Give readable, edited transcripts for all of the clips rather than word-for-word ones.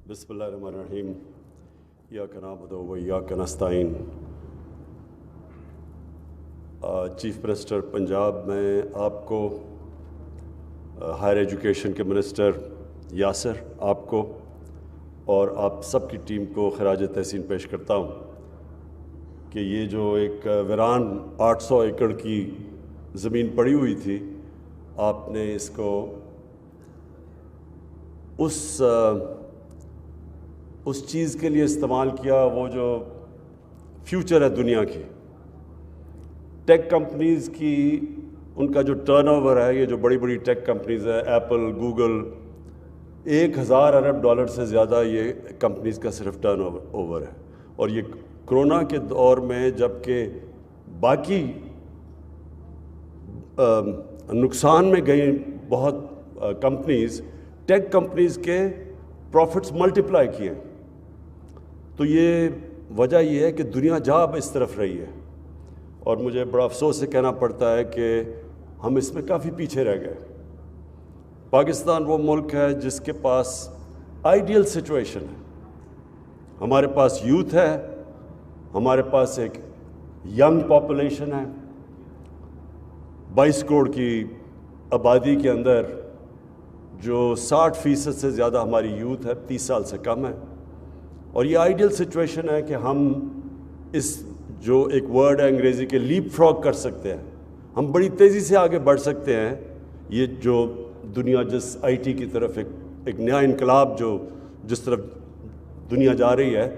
بسم اللہ الرحمن الرحیم ایاک نعبد و ایاک نستعین۔ چیف منسٹر پنجاب، میں آپ کو، ہائر ایجوکیشن کے منسٹر یاسر، آپ کو اور آپ سب کی ٹیم کو خراج تحسین پیش کرتا ہوں کہ یہ جو ایک ویران 800 ایکڑ کی زمین پڑی ہوئی تھی، آپ نے اس کو اس چیز کے لیے استعمال کیا، وہ جو فیوچر ہے دنیا کی ٹیک کمپنیز کی، ان کا جو ٹرن اوور ہے، یہ جو بڑی بڑی ٹیک کمپنیز ہے، ایپل، گوگل، 1000 ارب ڈالر سے زیادہ یہ کمپنیز کا صرف ٹرن اوور ہے۔ اور یہ کرونا کے دور میں جب کہ باقی نقصان میں گئی بہت کمپنیز، ٹیک کمپنیز کے پروفٹس ملٹیپلائی کیے، تو یہ وجہ یہ ہے کہ دنیا جا اب اس طرف رہی ہے، اور مجھے بڑا افسوس سے کہنا پڑتا ہے کہ ہم اس میں کافی پیچھے رہ گئے۔ پاکستان وہ ملک ہے جس کے پاس آئیڈیل سچویشن ہے، ہمارے پاس یوتھ ہے، ہمارے پاس ایک ینگ پاپولیشن ہے، 22 کروڑ کی آبادی کے اندر جو 60% سے زیادہ ہماری یوتھ ہے، 30 سال سے کم ہے، اور یہ آئیڈیل سچویشن ہے کہ ہم اس جو ایک ورڈ ہے انگریزی کے لیپ فراگ کر سکتے ہیں، ہم بڑی تیزی سے آگے بڑھ سکتے ہیں۔ یہ جو دنیا جس آئی ٹی کی طرف ایک نیا انقلاب جو جس طرف دنیا جا رہی ہے،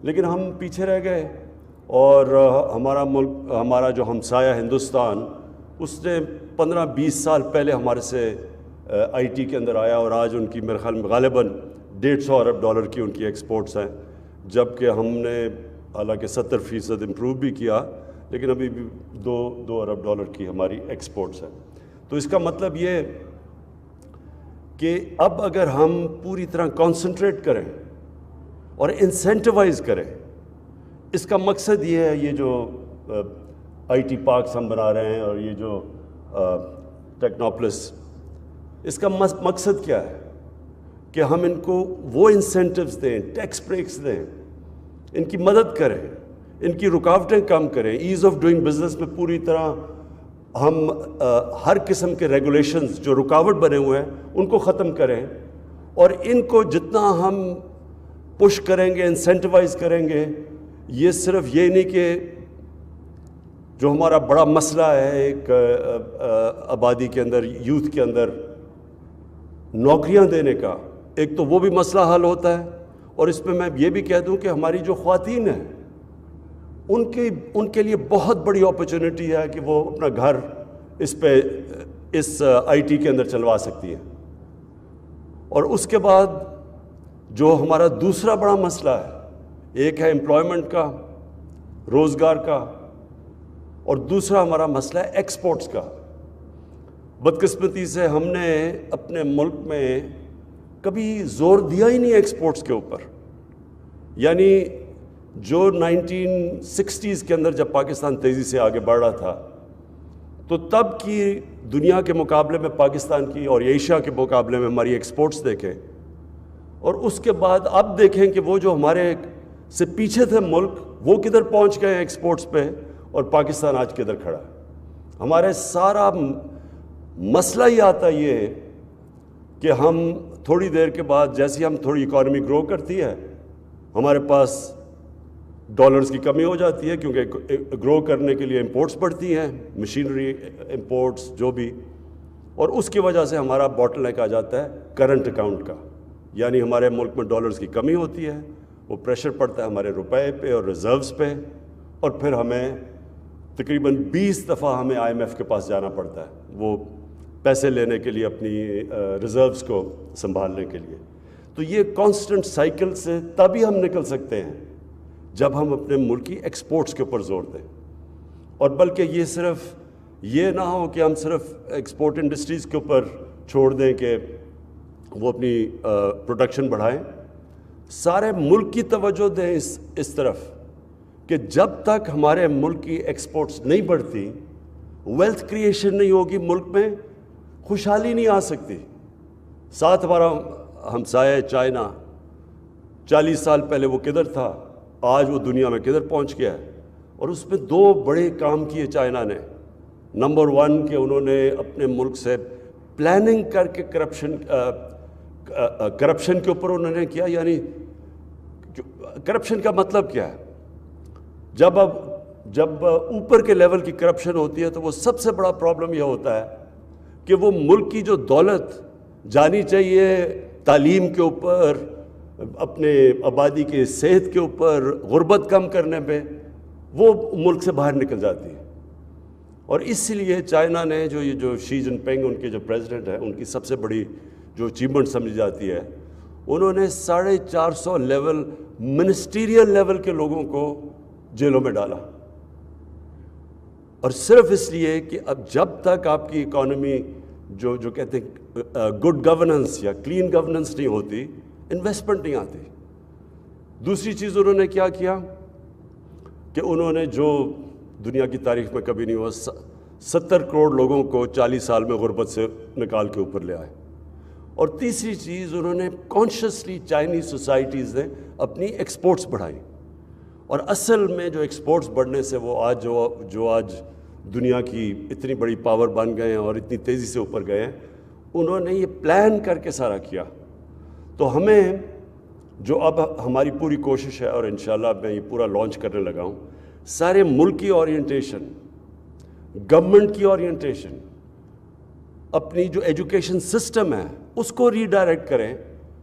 لیکن ہم پیچھے رہ گئے، اور ہمارا ملک، ہمارا جو ہمسایہ ہندوستان، اس نے 15-20 سال پہلے ہمارے سے آئی ٹی کے اندر آیا، اور آج ان کی میرے خیال میں غالباً 150 ارب ڈالر کی ان کی ایکسپورٹس ہیں، جبکہ ہم نے حالانکہ 70% امپروو بھی کیا، لیکن ابھی بھی 2 ارب ڈالر کی ہماری ایکسپورٹس ہیں۔ تو اس کا مطلب یہ کہ اب اگر ہم پوری طرح کانسنٹریٹ کریں اور انسینٹیوائز کریں، اس کا مقصد یہ ہے، یہ جو آئی ٹی پارکس ہم بنا رہے ہیں اور یہ جو ٹیکنوپولس، اس کا مقصد کیا ہے کہ ہم ان کو وہ انسینٹیوز دیں، ٹیکس بریکس دیں، ان کی مدد کریں، ان کی رکاوٹیں کم کریں، ایز آف ڈوئنگ بزنس میں پوری طرح ہم ہر قسم کے ریگولیشنز جو رکاوٹ بنے ہوئے ہیں ان کو ختم کریں، اور ان کو جتنا ہم پش کریں گے، انسینٹیوائز کریں گے، یہ صرف یہ نہیں کہ جو ہمارا بڑا مسئلہ ہے ایک آبادی کے اندر، یوتھ کے اندر نوکریاں دینے کا، ایک تو وہ بھی مسئلہ حل ہوتا ہے، اور اس میں یہ بھی کہہ دوں کہ ہماری جو خواتین ہیں ان کے لیے بہت بڑی اپرچونٹی ہے کہ وہ اپنا گھر اس آئی ٹی کے اندر چلوا سکتی ہیں۔ اور اس کے بعد جو ہمارا دوسرا بڑا مسئلہ ہے، ایک ہے امپلائمنٹ کا، روزگار کا، اور دوسرا ہمارا مسئلہ ہے ایکسپورٹس کا۔ بدقسمتی سے ہم نے اپنے ملک میں کبھی زور دیا ہی نہیں ایکسپورٹس کے اوپر، یعنی جو 1960s کے اندر جب پاکستان تیزی سے آگے بڑھ رہا تھا، تو تب کی دنیا کے مقابلے میں پاکستان کی اور ایشیا کے مقابلے میں ہماری ایکسپورٹس دیکھیں، اور اس کے بعد اب دیکھیں کہ وہ جو ہمارے سے پیچھے تھے ملک، وہ کدھر پہنچ گئے ہیں ایکسپورٹس پہ، اور پاکستان آج کدھر کھڑا ہے۔ ہمارے سارا مسئلہ ہی آتا یہ کہ ہم تھوڑی دیر کے بعد، جیسے ہم تھوڑی اکانومی گرو کرتی ہے، ہمارے پاس ڈالرز کی کمی ہو جاتی ہے، کیونکہ گرو کرنے کے لیے امپورٹس بڑھتی ہیں، مشینری امپورٹس جو بھی، اور اس کی وجہ سے ہمارا باٹل نیک آ جاتا ہے کرنٹ اکاؤنٹ کا، یعنی ہمارے ملک میں ڈالرز کی کمی ہوتی ہے، وہ پریشر پڑتا ہے ہمارے روپے پہ اور ریزروز پہ، اور پھر ہمیں تقریباً 20 دفعہ ہمیں آئی ایم ایف کے پاس جانا پڑتا ہے وہ پیسے لینے کے لیے، اپنی ریزروز کو سنبھالنے کے لیے۔ تو یہ کانسٹنٹ سائیکل سے تبھی ہم نکل سکتے ہیں جب ہم اپنے ملک کی ایکسپورٹس کے اوپر زور دیں، اور بلکہ یہ صرف یہ نہ ہو کہ ہم صرف ایکسپورٹ انڈسٹریز کے اوپر چھوڑ دیں کہ وہ اپنی پروڈکشن بڑھائیں، سارے ملک کی توجہ دیں اس طرف کہ جب تک ہمارے ملک کی ایکسپورٹس نہیں بڑھتی، ویلتھ کریشن نہیں ہوگی، ملک میں خوشحالی نہیں آ سکتی۔ ساتھ ہمارا ہمسایہ چائنا، 40 سال پہلے وہ کدھر تھا, آج وہ دنیا میں کدھر پہنچ گیا ہے. اور اس میں 2 بڑے کام کیے چائنا نے. نمبر 1 کہ انہوں نے اپنے ملک سے پلاننگ کر کے کرپشن کے اوپر انہوں نے کیا. یعنی کرپشن کا مطلب کیا ہے؟ جب اوپر کے لیول کی کرپشن ہوتی ہے تو وہ سب سے بڑا پرابلم یہ ہوتا ہے کہ وہ ملک کی جو دولت جانی چاہیے تعلیم کے اوپر, اپنے آبادی کے صحت کے اوپر, غربت کم کرنے پہ, وہ ملک سے باہر نکل جاتی ہے. اور اس لیے چائنا نے جو شی جن پنگ ان کے جو پریزیڈنٹ ہیں, ان کی سب سے بڑی جو اچیومنٹ سمجھی جاتی ہے, انہوں نے 450 لیول منسٹیریل لیول کے لوگوں کو جیلوں میں ڈالا. اور صرف اس لیے کہ اب جب تک آپ کی اکانومی جو کہتے ہیں گڈ گورننس یا کلین گورننس نہیں ہوتی, انویسٹمنٹ نہیں آتی. دوسری چیز انہوں نے کیا کہ انہوں نے جو دنیا کی تاریخ میں کبھی نہیں ہوا, 70 کروڑ لوگوں کو 40 سال میں غربت سے نکال کے اوپر لے آئے. اور تیسری چیز انہوں نے کانشیسلی چائنیز سوسائٹیز نے اپنی ایکسپورٹس بڑھائی. اور اصل میں جو ایکسپورٹس بڑھنے سے وہ آج جو آج دنیا کی اتنی بڑی پاور بن گئے ہیں اور اتنی تیزی سے اوپر گئے ہیں, انہوں نے یہ پلان کر کے سارا کیا. تو ہمیں جو اب ہماری پوری کوشش ہے, اور انشاءاللہ میں یہ پورا لانچ کرنے لگا ہوں, سارے ملک کی اورینٹیشن, گورنمنٹ کی اورینٹیشن, اپنی جو ایجوکیشن سسٹم ہے اس کو ری ڈائریکٹ کریں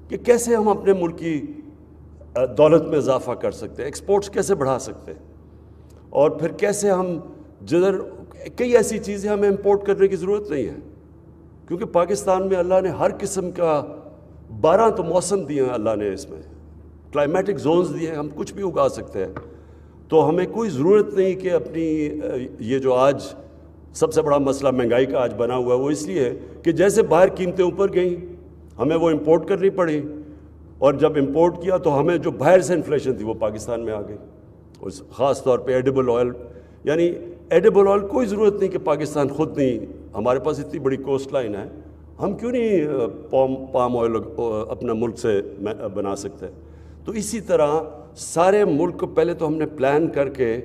کہ کیسے ہم اپنے ملک کی دولت میں اضافہ کر سکتے ہیں, ایکسپورٹس کیسے بڑھا سکتے ہیں, اور پھر کیسے ہم جدھر کئی ایسی چیزیں ہمیں امپورٹ کرنے کی ضرورت نہیں ہے, کیونکہ پاکستان میں اللہ نے ہر قسم کا 12 تو موسم دیے ہیں, اللہ نے اس میں کلائمیٹک زونز دیے ہیں, ہم کچھ بھی اگا سکتے ہیں. تو ہمیں کوئی ضرورت نہیں کہ اپنی یہ جو آج سب سے بڑا مسئلہ مہنگائی کا آج بنا ہوا ہے, وہ اس لیے ہے کہ جیسے باہر قیمتیں اوپر گئیں ہمیں وہ امپورٹ کرنی پڑی, اور جب امپورٹ کیا تو ہمیں جو باہر سے انفلیشن تھی وہ پاکستان میں آ گئی. اور خاص طور پہ ایڈیبل آئل, یعنی ایڈیبل آئل کوئی ضرورت نہیں کہ پاکستان خود نہیں, ہمارے پاس اتنی بڑی کوسٹ لائن ہے, ہم کیوں نہیں پام آئل اپنا ملک سے بنا سکتے. تو اسی طرح سارے ملک کو پہلے تو ہم نے پلان کر کے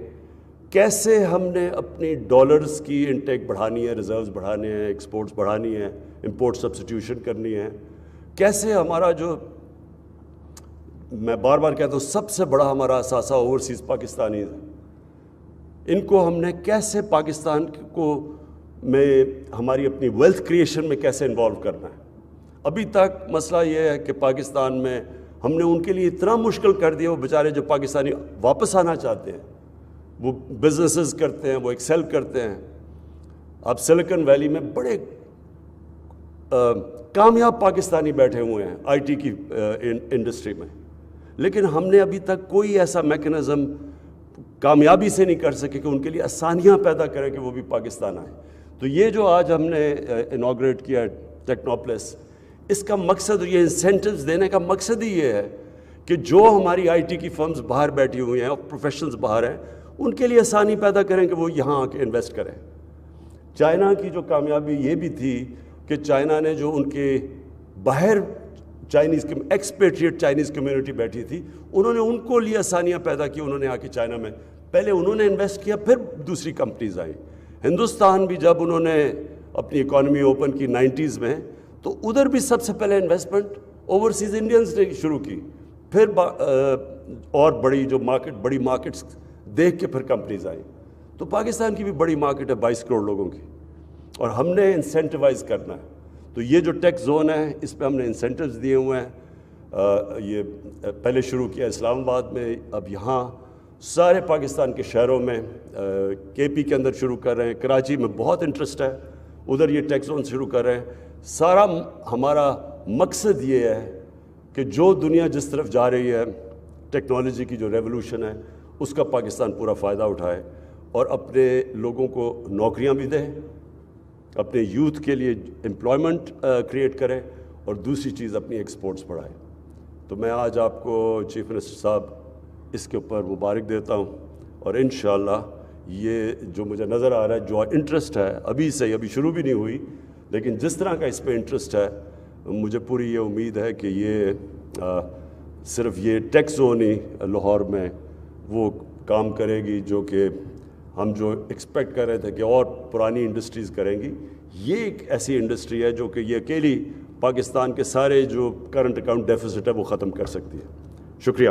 کیسے ہم نے اپنی ڈالرز کی انٹیک بڑھانی ہے, ریزروز بڑھانے ہیں, ایکسپورٹس بڑھانی ہے, امپورٹ سبسٹیوشن کرنی ہے, کیسے ہمارا جو میں بار بار کہتا ہوں سب سے بڑا ہمارا اثاثہ اوورسیز پاکستانی ہے, ان کو ہم نے کیسے پاکستان کو میں ہماری اپنی ویلتھ کریشن میں کیسے انوالو کرنا ہے. ابھی تک مسئلہ یہ ہے کہ پاکستان میں ہم نے ان کے لیے اتنا مشکل کر دیا, وہ بیچارے جو پاکستانی واپس آنا چاہتے ہیں وہ بزنسز کرتے ہیں, وہ ایکسل کرتے ہیں. اب سلیکن ویلی میں بڑے کامیاب پاکستانی بیٹھے ہوئے ہیں آئی ٹی کی انڈسٹری میں, لیکن ہم نے ابھی تک کوئی ایسا میکنزم کامیابی سے نہیں کر سکے کہ ان کے لیے آسانیاں پیدا کریں کہ وہ بھی پاکستان آئیں. تو یہ جو آج ہم نے انوگریٹ کیا ٹیکنوپلس, اس کا مقصد, یہ انسینٹیوز دینے کا مقصد ہی یہ ہے کہ جو ہماری آئی ٹی کی فرمز باہر بیٹھی ہوئی ہیں اور پروفیشنلز باہر ہیں, ان کے لیے آسانی پیدا کریں کہ وہ یہاں آ کے انویسٹ کریں. چائنا کی جو کامیابی یہ بھی تھی کہ چائنا نے جو ان کے باہر چائنیز ایکسپیٹریٹ چائنیز کمیونٹی بیٹھی تھی, انہوں نے ان کو لیے آسانیاں پیدا کی. انہوں نے آ کے چائنا میں پہلے انہوں نے انویسٹ کیا, پھر دوسری کمپنیز آئیں. ہندوستان بھی جب انہوں نے اپنی اکانومی اوپن کی 90s میں, تو ادھر بھی سب سے پہلے انویسٹمنٹ اوورسیز انڈینز نے شروع کی, پھر اور بڑی مارکیٹس دیکھ کے پھر کمپنیز آئیں. تو پاکستان کی بھی بڑی مارکیٹ ہے 22 کروڑ لوگوں کی, اور ہم نے انسینٹیوائز کرنا ہے. تو یہ جو ٹیکس زون ہے اس پہ ہم نے انسینٹیوز دیے ہوئے ہیں. یہ پہلے شروع کیا اسلام آباد میں, اب یہاں سارے پاکستان کے شہروں میں, کے پی کے اندر شروع کر رہے ہیں, کراچی میں بہت انٹرسٹ ہے, ادھر یہ ٹیکس زون شروع کر رہے ہیں. سارا ہمارا مقصد یہ ہے کہ جو دنیا جس طرف جا رہی ہے, ٹیکنالوجی کی جو ریولوشن ہے, اس کا پاکستان پورا فائدہ اٹھائے اور اپنے لوگوں کو نوکریاں بھی دے, اپنے یوتھ کے لیے امپلائمنٹ کریٹ کرے, اور دوسری چیز اپنی ایکسپورٹس بڑھائے. تو میں آج آپ کو چیف منسٹر صاحب اس کے اوپر مبارک دیتا ہوں, اور انشاءاللہ یہ جو مجھے نظر آ رہا ہے, جو انٹرسٹ ہے ابھی سے, ابھی شروع بھی نہیں ہوئی, لیکن جس طرح کا اس پہ انٹرسٹ ہے, مجھے پوری یہ امید ہے کہ یہ صرف یہ ٹیکس زون ہی لاہور میں وہ کام کرے گی جو کہ ہم جو ایکسپیکٹ کر رہے تھے کہ اور پرانی انڈسٹریز کریں گی. یہ ایک ایسی انڈسٹری ہے جو کہ یہ اکیلی پاکستان کے سارے جو کرنٹ اکاؤنٹ ڈیفیسٹ ہے وہ ختم کر سکتی ہے. شکریہ.